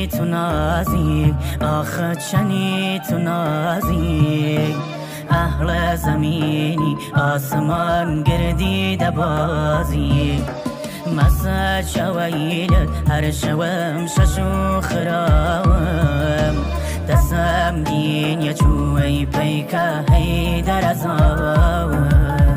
چنی تو نازی آخه چنی تو نازی اهل زمینی آسمان گردیده بازی مسا شویل هر شوم ششو خراوم دسم دین یا چوی پیکا هی در ازاوم